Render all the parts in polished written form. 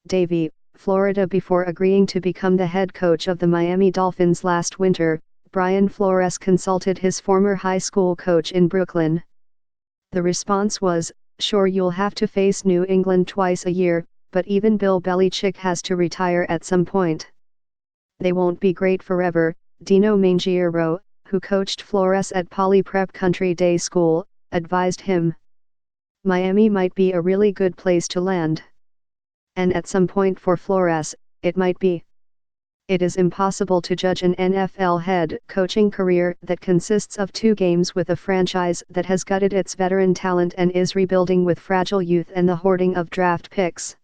Davie, Florida. Before agreeing to become the head coach of the Miami Dolphins last winter, Brian Flores consulted his former high school coach in Brooklyn. The response was, "Sure, you'll have to face New England twice a year, but even Bill Belichick has to retire at some point. They won't be great forever." Dino Mangiero, who coached Flores at Poly Prep Country Day School, advised him. Miami might be a really good place to land. And at some point for Flores, it might be. It is impossible to judge an NFL head coaching career that consists of 2 games with a franchise that has gutted its veteran talent and is rebuilding with fragile youth and the hoarding of draft picks.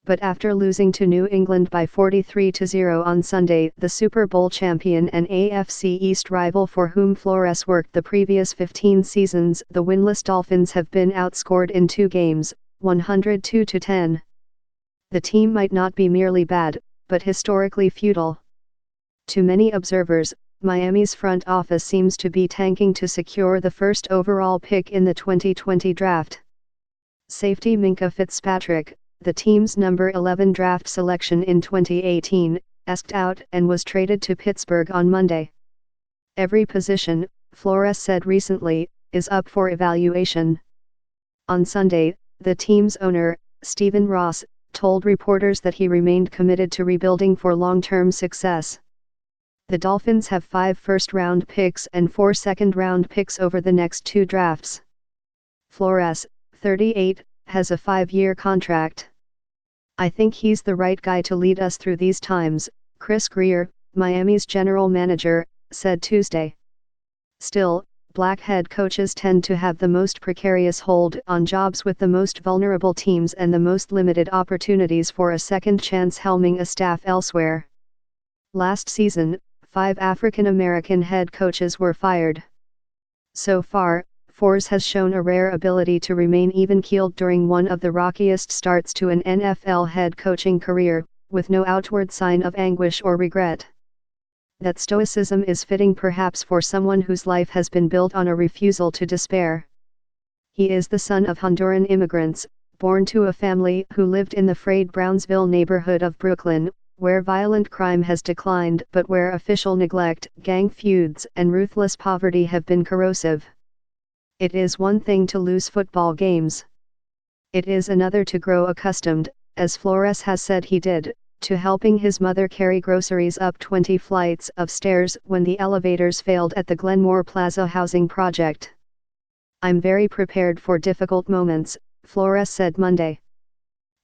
But after losing to New England by 43-0 on Sunday, the Super Bowl champion and AFC East rival for whom Flores worked the previous 15 seasons, the winless Dolphins have been outscored in 2 games, 102-10. The team might not be merely bad, but historically futile. To many observers, Miami's front office seems to be tanking to secure the first overall pick in the 2020 draft. Safety Minkah Fitzpatrick, the team's number 11 draft selection in 2018, asked out and was traded to Pittsburgh on Monday. Every position, Flores said recently, is up for evaluation. On Sunday, the team's owner, Stephen Ross, told reporters that he remained committed to rebuilding for long-term success. The Dolphins have 5 first-round picks and 4 second-round picks over the next 2 drafts. Flores, 38, has a 5-year contract. "I think he's the right guy to lead us through these times," Chris Greer, Miami's general manager, said Tuesday. Still, black head coaches tend to have the most precarious hold on jobs with the most vulnerable teams and the most limited opportunities for a second chance helming a staff elsewhere. Last season, 5 African American head coaches were fired. So far, Flores has shown a rare ability to remain even-keeled during one of the rockiest starts to an NFL head coaching career, with no outward sign of anguish or regret. That stoicism is fitting perhaps for someone whose life has been built on a refusal to despair. He is the son of Honduran immigrants, born to a family who lived in the frayed Brownsville neighborhood of Brooklyn, where violent crime has declined but where official neglect, gang feuds, and ruthless poverty have been corrosive. It is one thing to lose football games. It is another to grow accustomed, as Flores has said he did, to helping his mother carry groceries up 20 flights of stairs when the elevators failed at the Glenmore Plaza housing project. "I'm very prepared for difficult moments," Flores said Monday.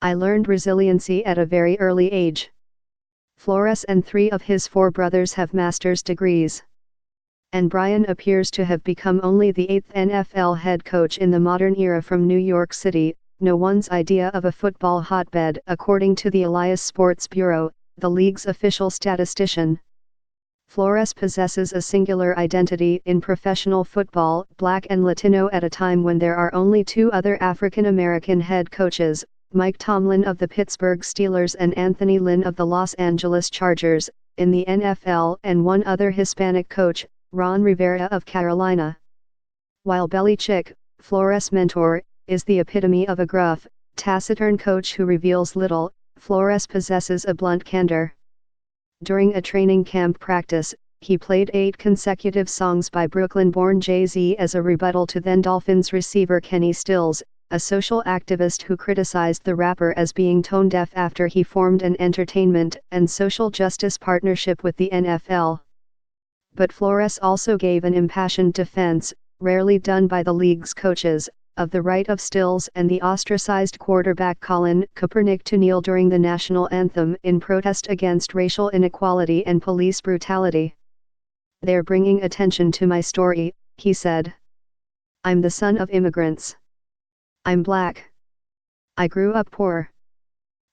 "I learned resiliency at a very early age." Flores and 3 of his 4 brothers have master's degrees. And Brian appears to have become only the 8th NFL head coach in the modern era from New York City, no one's idea of a football hotbed, according to the Elias Sports Bureau, the league's official statistician. Flores possesses a singular identity in professional football, Black and Latino, at a time when there are only 2 other African American head coaches, Mike Tomlin of the Pittsburgh Steelers and Anthony Lynn of the Los Angeles Chargers, in the NFL, and 1 other Hispanic coach, Ron Rivera of Carolina. While Belichick, Flores' mentor, is the epitome of a gruff, taciturn coach who reveals little, Flores possesses a blunt candor. During a training camp practice, he played 8 consecutive songs by Brooklyn-born Jay-Z as a rebuttal to then Dolphins receiver Kenny Stills, a social activist who criticized the rapper as being tone-deaf after he formed an entertainment and social justice partnership with the NFL. But Flores also gave an impassioned defense, rarely done by the league's coaches, of the right of Stills and the ostracized quarterback Colin Kaepernick to kneel during the national anthem in protest against racial inequality and police brutality. "They're bringing attention to my story," he said. "I'm the son of immigrants. I'm black. I grew up poor.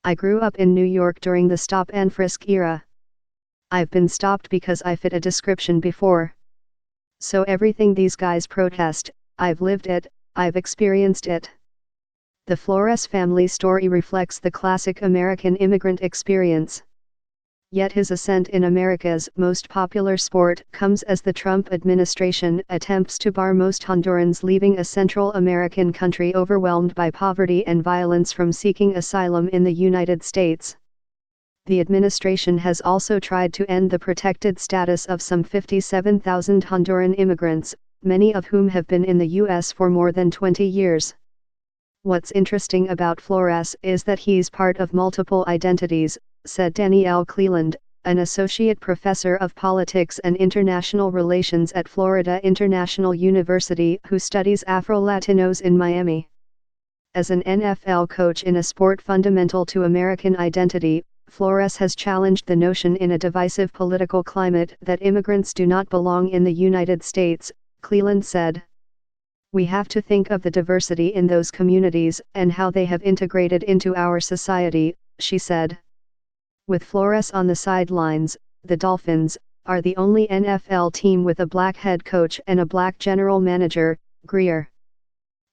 I grew up in New York during the stop and frisk era. I've been stopped because I fit a description before. So everything these guys protest, I've lived it, I've experienced it." The Flores family story reflects the classic American immigrant experience. Yet his ascent in America's most popular sport comes as the Trump administration attempts to bar most Hondurans leaving a Central American country overwhelmed by poverty and violence from seeking asylum in the United States. The administration has also tried to end the protected status of some 57,000 Honduran immigrants, many of whom have been in the U.S. for more than 20 years. What's interesting about Flores is that he's part of multiple identities, said Danielle Cleland, an associate professor of politics and international relations at Florida International University who studies Afro-Latinos in Miami. As an NFL coach in a sport fundamental to American identity, Flores has challenged the notion in a divisive political climate that immigrants do not belong in the United States, Cleland said. We have to think of the diversity in those communities and how they have integrated into our society, she said. With Flores on the sidelines, the Dolphins are the only NFL team with a black head coach and a black general manager, Greer.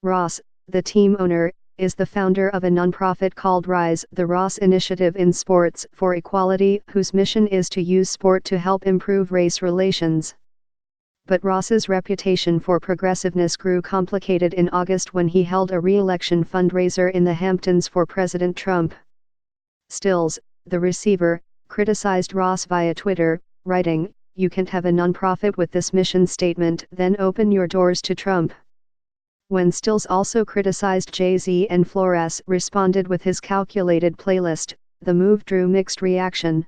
Ross, the team owner, is the founder of a nonprofit called Rise, the Ross Initiative in Sports for Equality, whose mission is to use sport to help improve race relations. But Ross's reputation for progressiveness grew complicated in August when he held a re-election fundraiser in the Hamptons for President Trump. Stills, the receiver, criticized Ross via Twitter, writing, "You can't have a nonprofit with this mission statement, then open your doors to Trump." When Stills also criticized Jay-Z and Flores responded with his calculated playlist, the move drew mixed reaction.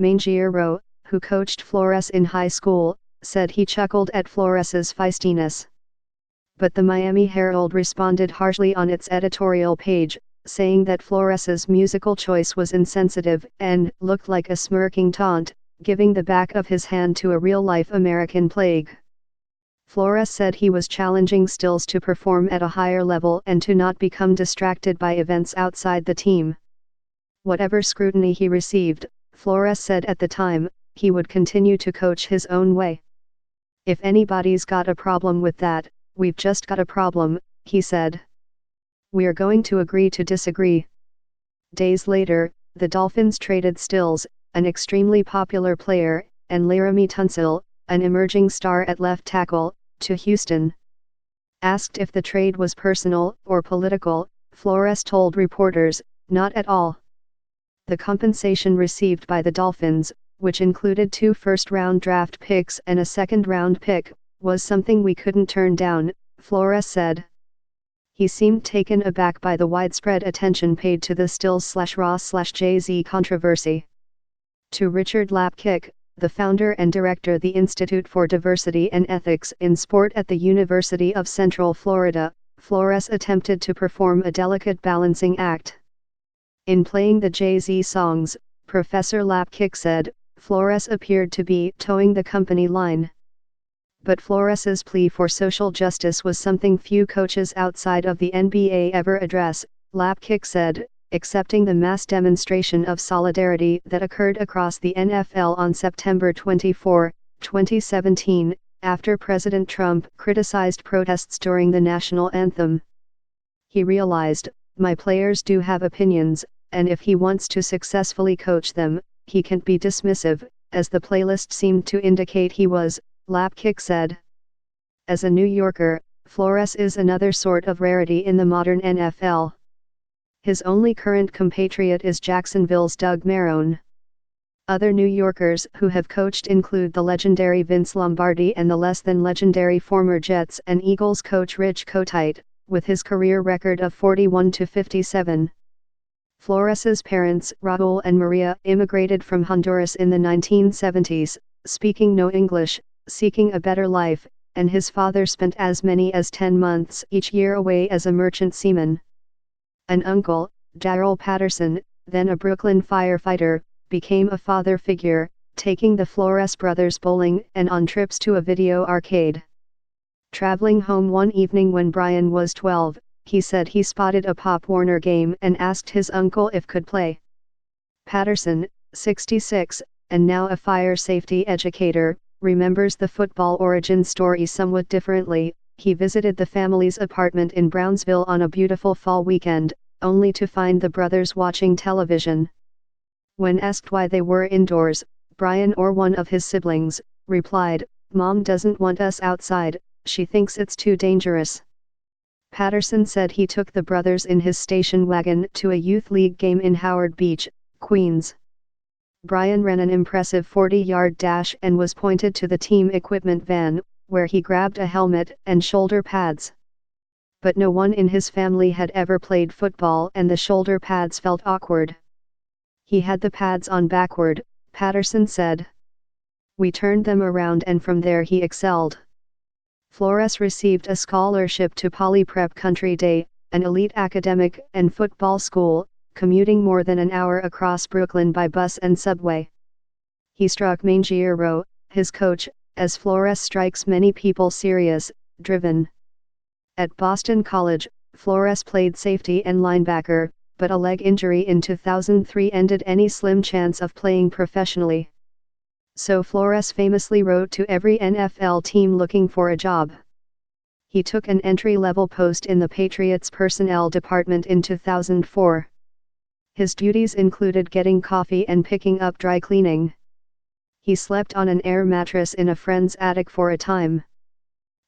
Mangiero, who coached Flores in high school, said he chuckled at Flores's feistiness. But the Miami Herald responded harshly on its editorial page, saying that Flores's musical choice was insensitive and looked like a smirking taunt, giving the back of his hand to a real-life American plague. Flores said he was challenging Stills to perform at a higher level and to not become distracted by events outside the team. Whatever scrutiny he received, Flores said at the time, he would continue to coach his own way. "If anybody's got a problem with that, we've just got a problem," he said. "We're going to agree to disagree." Days later, the Dolphins traded Stills, an extremely popular player, and Laramie Tunsil, an emerging star at left tackle, to Houston. Asked if the trade was personal or political, Flores told reporters, "Not at all. The compensation received by the Dolphins, which included 2 first-round draft picks and a second-round pick, was something we couldn't turn down," Flores said. He seemed taken aback by the widespread attention paid to the Stills/Ross/Jay-Z controversy. To Richard Lapkick, the founder and director of the Institute for Diversity and Ethics in Sport at the University of Central Florida, Flores attempted to perform a delicate balancing act. In playing the Jay-Z songs, Professor Lapkick said, Flores appeared to be towing the company line. But Flores's plea for social justice was something few coaches outside of the NBA ever address, Lapkick said, accepting the mass demonstration of solidarity that occurred across the NFL on September 24, 2017, after President Trump criticized protests during the national anthem. He realized, "My players do have opinions, and if he wants to successfully coach them, he can't be dismissive," as the playlist seemed to indicate he was, Lapkick said. As a New Yorker, Flores is another sort of rarity in the modern NFL. His only current compatriot is Jacksonville's Doug Marrone. Other New Yorkers who have coached include the legendary Vince Lombardi and the less-than-legendary former Jets and Eagles coach Rich Kotite, with his career record of 41-57. Flores's parents, Raul and Maria, immigrated from Honduras in the 1970s, speaking no English, seeking a better life, and his father spent as many as 10 months each year away as a merchant seaman. An uncle, Darrell Patterson, then a Brooklyn firefighter, became a father figure, taking the Flores brothers bowling and on trips to a video arcade. Traveling home one evening when Brian was 12, he said he spotted a Pop Warner game and asked his uncle if could play. Patterson, 66, and now a fire safety educator, remembers the football origin story somewhat differently. He visited the family's apartment in Brownsville on a beautiful fall weekend, only to find the brothers watching television. When asked why they were indoors, Brian or one of his siblings, replied, "Mom doesn't want us outside, she thinks it's too dangerous." Patterson said he took the brothers in his station wagon to a youth league game in Howard Beach, Queens. Brian ran an impressive 40-yard dash and was pointed to the team equipment van, where he grabbed a helmet and shoulder pads. But no one in his family had ever played football and the shoulder pads felt awkward. "He had the pads on backward," Patterson said. "We turned them around and from there he excelled." Flores received a scholarship to Poly Prep Country Day, an elite academic and football school, commuting more than an hour across Brooklyn by bus and subway. He struck Mangiero, his coach, as Flores strikes many people serious, driven. At Boston College, Flores played safety and linebacker, but a leg injury in 2003 ended any slim chance of playing professionally. So Flores famously wrote to every NFL team looking for a job. He took an entry-level post in the Patriots personnel department in 2004. His duties included getting coffee and picking up dry cleaning. He slept on an air mattress in a friend's attic for a time.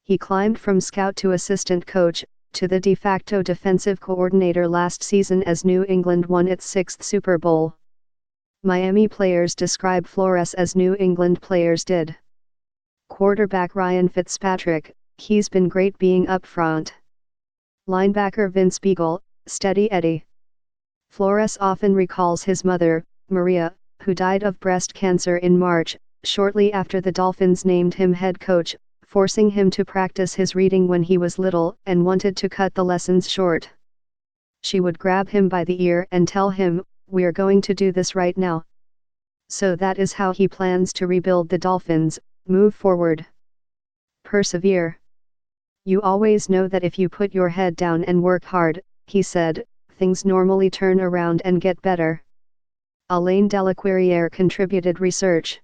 He climbed from scout to assistant coach, to the de facto defensive coordinator last season as New England won its 6th Super Bowl. Miami players describe Flores as New England players did. Quarterback Ryan Fitzpatrick, "He's been great being up front." Linebacker Vince Beagle, "Steady Eddie." Flores often recalls his mother, Maria, who died of breast cancer in March, shortly after the Dolphins named him head coach, forcing him to practice his reading when he was little and wanted to cut the lessons short. She would grab him by the ear and tell him, "We're going to do this right now." So that is how he plans to rebuild the Dolphins: move forward. Persevere. "You always know that if you put your head down and work hard," he said, "things normally turn around and get better." Alain Delaquerriere contributed research.